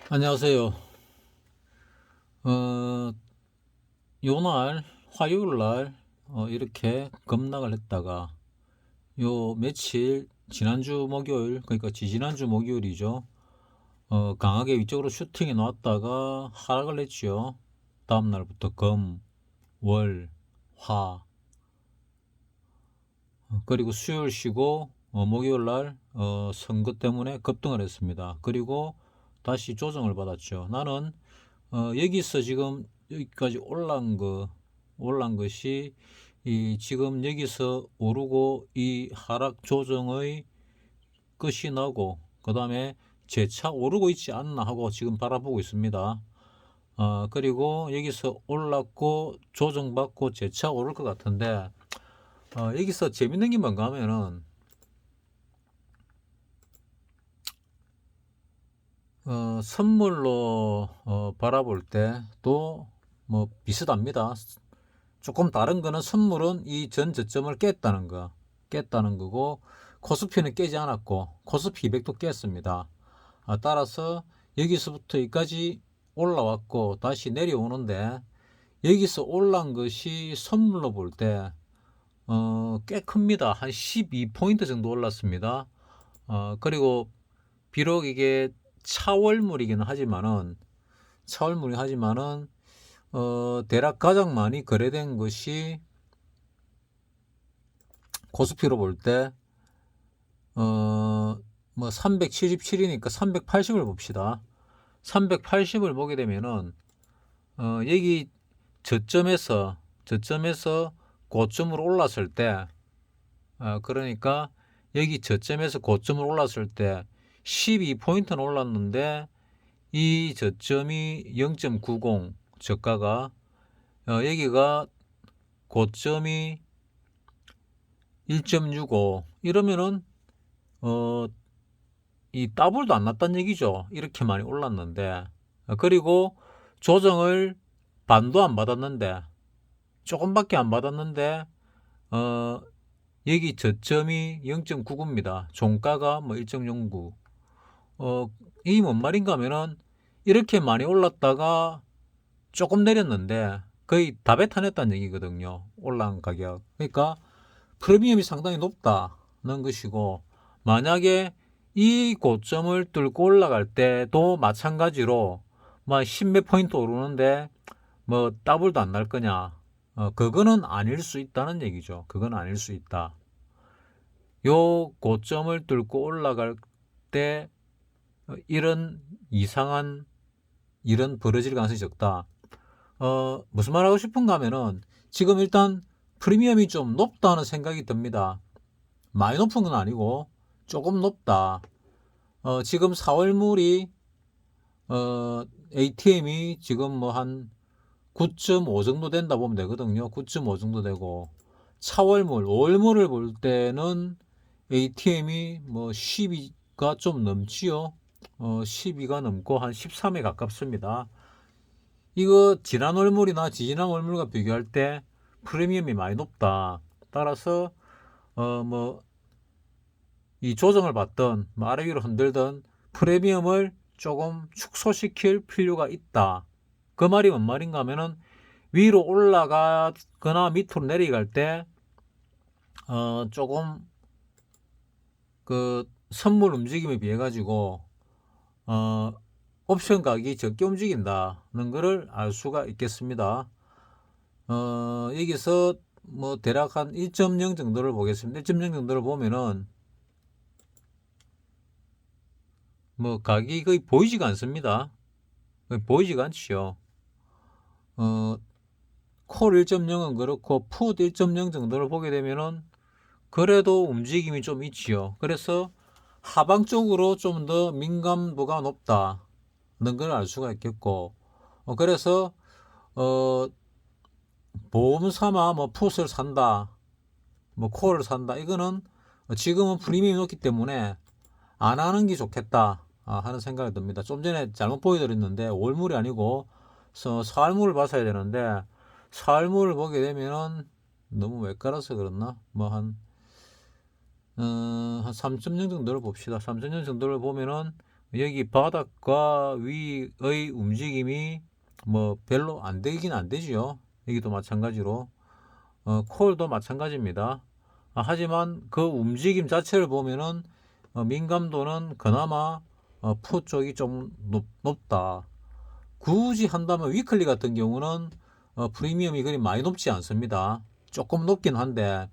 안녕하세요. 어, 요날 화요일 날 이렇게 급락을 했다가 요 며칠 지난주 목요일 그러니까 지지난주 목요일이죠. 강하게 위쪽으로 슈팅이 나왔다가 하락을 했죠. 다음 날부터 금, 월, 화 그리고 수요일 쉬고 목요일 날 선거 때문에 급등을 했습니다. 그리고 다시 조정을 받았죠. 나는 여기서 지금 여기까지 올란 것이 이 지금 여기서 오르고 이 하락 조정의 끝이 나고 그 다음에 재차 오르고 있지 않나 하고 지금 바라보고 있습니다. 그리고 여기서 올랐고 조정받고 재차 오를 것 같은데 여기서 재밌는 게 뭔가 하면은 선물로 바라볼 때도 뭐 비슷합니다. 조금 다른 거는 선물은 이 전 저점을 깼다는 거고 코스피는 깨지 않았고 코스피 200도 깼습니다. 따라서 여기서부터 여기까지 올라왔고 다시 내려오는데 여기서 올라온 것이 선물로 볼 때 꽤 큽니다. 한 12포인트 정도 올랐습니다. 그리고 비록 이게 차월물이긴 하지만은 대략 가장 많이 거래된 것이 코스피로 볼 때, 뭐 377이니까 380을 봅시다. 380을 보게 되면은, 여기 저점에서 고점으로 올랐을 때, 그러니까 여기 저점에서 고점으로 올랐을 때 12포인트는 올랐는데, 이 저점이 0.90, 저가가, 여기가 고점이 1.65 이러면은 이 더블도 안 났다는 얘기죠. 이렇게 많이 올랐는데 그리고 조정을 반도 안 받았는데 조금밖에 안 받았는데 어 여기 저점이 0.99입니다. 종가가 뭐 1.09. 이 뭔 말인가 하면은 이렇게 많이 올랐다가 조금 내렸는데 거의 다 배타냈다는 얘기거든요. 올라간 가격. 그러니까 프리미엄이 상당히 높다는 것이고 만약에 이 고점을 뚫고 올라갈 때도 마찬가지로 막 10몇 포인트 오르는데 뭐 더블도 안 날 거냐? 그거는 아닐 수 있다는 얘기죠. 그건 아닐 수 있다. 요 고점을 뚫고 올라갈 때 이런 이상한 일은 벌어질 가능성이 적다. 무슨 말 하고 싶은가 하면은 지금 일단 프리미엄이 좀 높다는 생각이 듭니다. 많이 높은 건 아니고 조금 높다. 지금 4월물이 ATM이 지금 뭐 한 9.5 정도 된다 보면 되거든요. 9.5 정도 되고 차월물, 5월물을 볼 때는 ATM이 뭐 12가 좀 넘지요. 12가 넘고 한 13에 가깝습니다. 이거 지난 월물이나 지지난 월물과 비교할 때 프리미엄이 많이 높다. 따라서 뭐 이 조정을 받던 뭐 아래 위로 흔들던 프리미엄을 조금 축소시킬 필요가 있다. 그 말이 뭔 말인가 하면은 위로 올라가거나 밑으로 내려갈 때 조금 그 선물 움직임에 비해 가지고 어, 옵션 가격이 적게 움직인다는 것을 알 수가 있겠습니다. 여기서 뭐 대략 한 1.0 정도를 보겠습니다. 1.0 정도를 보면은 뭐 가격이 거의 보이지가 않습니다. 거의 보이지가 않지요. 어, 콜 1.0은 그렇고 풋 1.0 정도를 보게 되면은 그래도 움직임이 좀 있지요. 그래서 하방 쪽으로 좀 더 민감도가 높다는 걸 알 수가 있겠고, 그래서 어, 보험 삼아 뭐 풋을 산다, 뭐 콜을 산다. 이거는 지금은 프리미엄이 높기 때문에 안 하는 게 좋겠다 하는 생각이 듭니다. 좀 전에 잘못 보여드렸는데 월물이 아니고 사월물을 봤어야 되는데 사월물을 보게 되면은 너무 외깔아서 그렇나? 한 3.0 정도를 봅시다. 3.0 정도를 보면은 여기 바닥과 위의 움직임이 뭐 별로 안 되긴 안 되지요. 여기도 마찬가지로 콜도 마찬가지입니다. 하지만 그 움직임 자체를 보면은 민감도는 그나마 푸 쪽이 좀 높다. 굳이 한다면 위클리 같은 경우는 프리미엄이 그리 많이 높지 않습니다. 조금 높기는 한데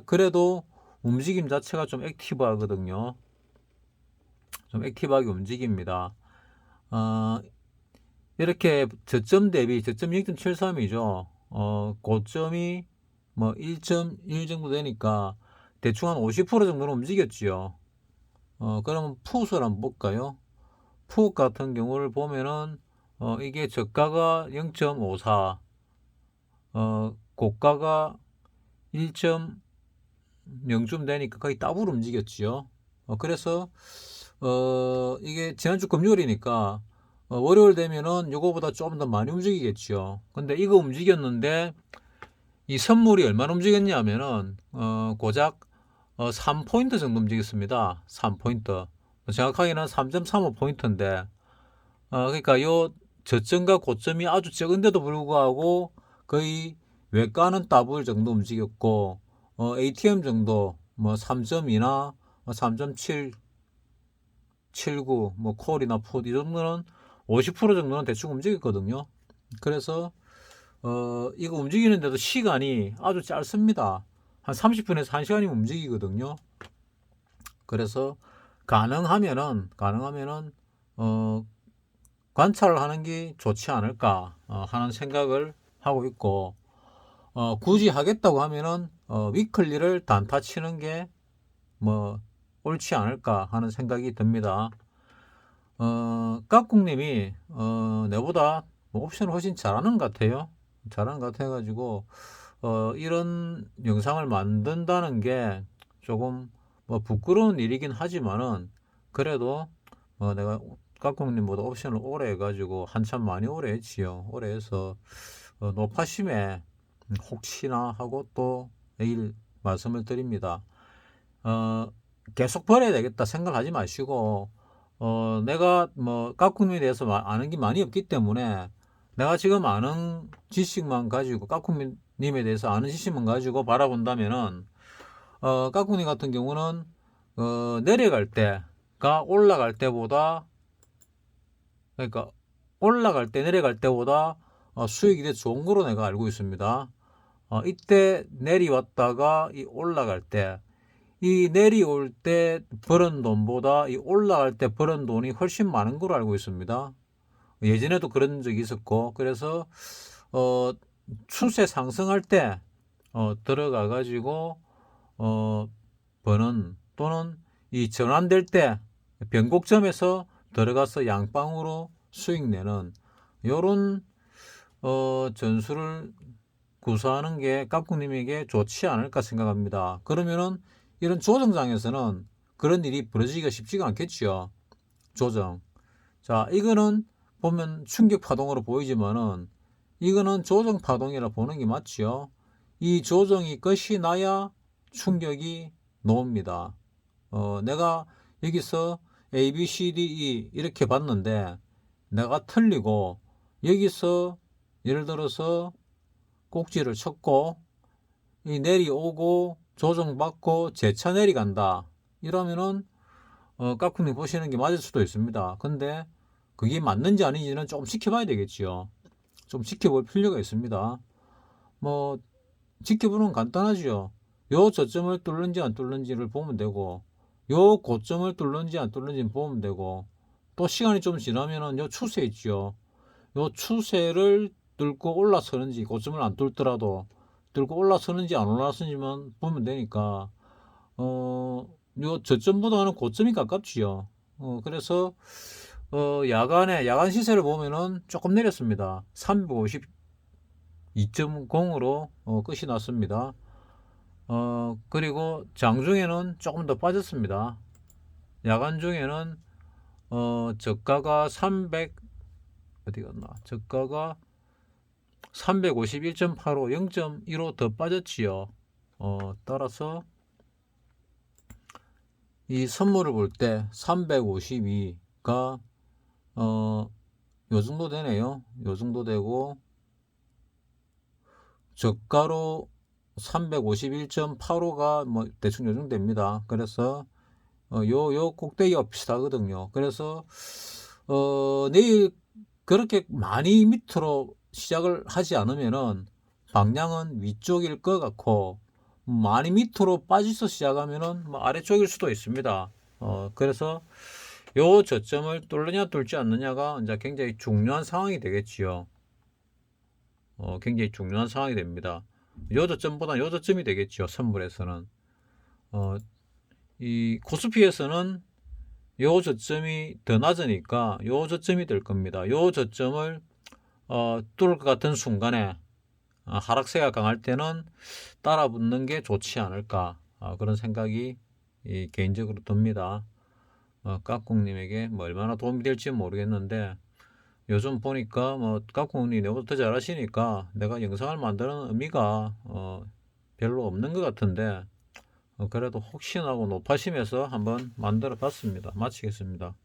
그래도 움직임 자체가 좀 액티브하거든요. 좀 액티브하게 움직입니다. 이렇게 저점 대비 저점 0.73이죠. 고점이 뭐 1.1 정도 되니까 대충 한 50% 정도는 움직였지요. 그러면 풋을 한번 볼까요? 풋 같은 경우를 보면은 이게 저가가 0.54, 고가가 1.0쯤 되니까 거의 더블 움직였지요. 그래서 이게 지난주 금요일이니까 월요일 되면은 요거보다 좀 더 많이 움직이겠죠. 근데 이거 움직였는데 이 선물이 얼마나 움직였냐면은 고작 3포인트 정도 움직였습니다. 3포인트. 정확하게는 3.35포인트인데 그러니까 요 저점과 고점이 아주 적은데도 불구하고 거의 외가는 더블 정도 움직였고 ATM 정도 뭐 3.2나 3.7 79, 뭐 콜이나 풋 이 정도는 50% 정도는 대충 움직였거든요. 그래서 이거 움직이는데도 시간이 아주 짧습니다. 한 30분에서 1시간이면 움직이거든요. 그래서 가능하면은 관찰을 하는 게 좋지 않을까 하는 생각을 하고 있고 굳이 하겠다고 하면은 위클리를 단타 치는 게 뭐 옳지 않을까 하는 생각이 듭니다. 깍꿍님이 내보다 뭐 옵션을 훨씬 잘하는 것 같아요. 잘하는 것 같아가지고 이런 영상을 만든다는 게 조금 뭐 부끄러운 일이긴 하지만은 그래도 내가 깍꿍님보다 옵션을 오래 해가지고 한참 많이 오래 했지요. 오래 해서 노파심에 혹시나 하고 또 내일 말씀을 드립니다. 계속 버려야 되겠다 생각하지 마시고 내가 뭐 까꿍님에 대해서 아는 게 많이 없기 때문에 내가 지금 아는 지식만 가지고 까꿍님에 대해서 아는 지식만 가지고 바라본다면은 까꿍님 같은 경우는 내려갈 때가 올라갈 때보다 그러니까 올라갈 때 내려갈 때보다 수익이 더 좋은 거로 내가 알고 있습니다. 이때 내려왔다가 이 올라갈 때 이 내려올 때 벌은 돈보다 이 올라갈 때 벌은 돈이 훨씬 많은 걸로 알고 있습니다. 예전에도 그런 적이 있었고 그래서 추세 상승할 때 들어가 가지고 버는 또는 이 전환될 때 변곡점에서 들어가서 양방으로 수익 내는 요런 전술을 구사하는 게 깍꿍님에게 좋지 않을까 생각합니다. 그러면은 이런 조정장에서는 그런 일이 벌어지기가 쉽지가 않겠죠. 조정. 자, 이거는 보면 충격 파동으로 보이지만은 이거는 조정 파동이라 보는 게 맞지요. 이 조정이 끝이 나야 충격이 나옵니다. 내가 여기서 A, B, C, D, E 이렇게 봤는데 내가 틀리고 여기서 예를 들어서 꼭지를 쳤고 이 내려오고 조정받고 재차 내려간다 이러면은 까꿍님 보시는 게 맞을 수도 있습니다. 근데 그게 맞는지 아닌지는 좀 지켜봐야 되겠지요. 좀 지켜볼 필요가 있습니다. 뭐 지켜보는 건 간단하죠. 요 저점을 뚫는지 안 뚫는지를 보면 되고 요 고점을 뚫는지 안 뚫는지를 보면 되고 또 시간이 좀 지나면은 요 추세 있죠. 요 추세를 뚫고 올라서는지 고점을 안 뚫더라도 뚫고 올라서는지 안 올라서는지만 보면 되니까 요 저점보다는 고점이 가깝지요. 그래서 야간 시세를 보면은 조금 내렸습니다. 352.0으로 끝이 났습니다. 그리고 장중에는 조금 더 빠졌습니다. 야간 중에는 저가가 300 어디 갔나? 저가가 351.85 0.15 더 빠졌지요. 따라서 이 선물을 볼 때 352가 요 정도 되네요. 요 정도 되고 저가로 351.85가 뭐 대충 요 정도 됩니다. 그래서 요 꼭대기가 비슷하거든요. 그래서 내일 그렇게 많이 밑으로 시작을 하지 않으면은 방향은 위쪽일 것 같고, 많이 밑으로 빠져서 시작하면은 뭐 아래쪽일 수도 있습니다. 그래서 요 저점을 뚫느냐 뚫지 않느냐가 이제 굉장히 중요한 상황이 되겠지요. 굉장히 중요한 상황이 됩니다. 요 저점보다 요 저점이 되겠죠, 선물에서는. 이 코스피에서는 요 저점이 더 낮으니까 요 저점이 될 겁니다. 요 저점을 뚫을 것 같은 순간에 하락세가 강할 때는 따라 붙는 게 좋지 않을까, 그런 생각이 개인적으로 듭니다. 까꿍님에게 뭐 얼마나 도움이 될지 모르겠는데, 요즘 보니까 뭐 까꿍님 내가 더 잘하시니까 내가 영상을 만드는 의미가 별로 없는 것 같은데, 그래도 혹시나 하고 높아심에서 한번 만들어 봤습니다. 마치겠습니다.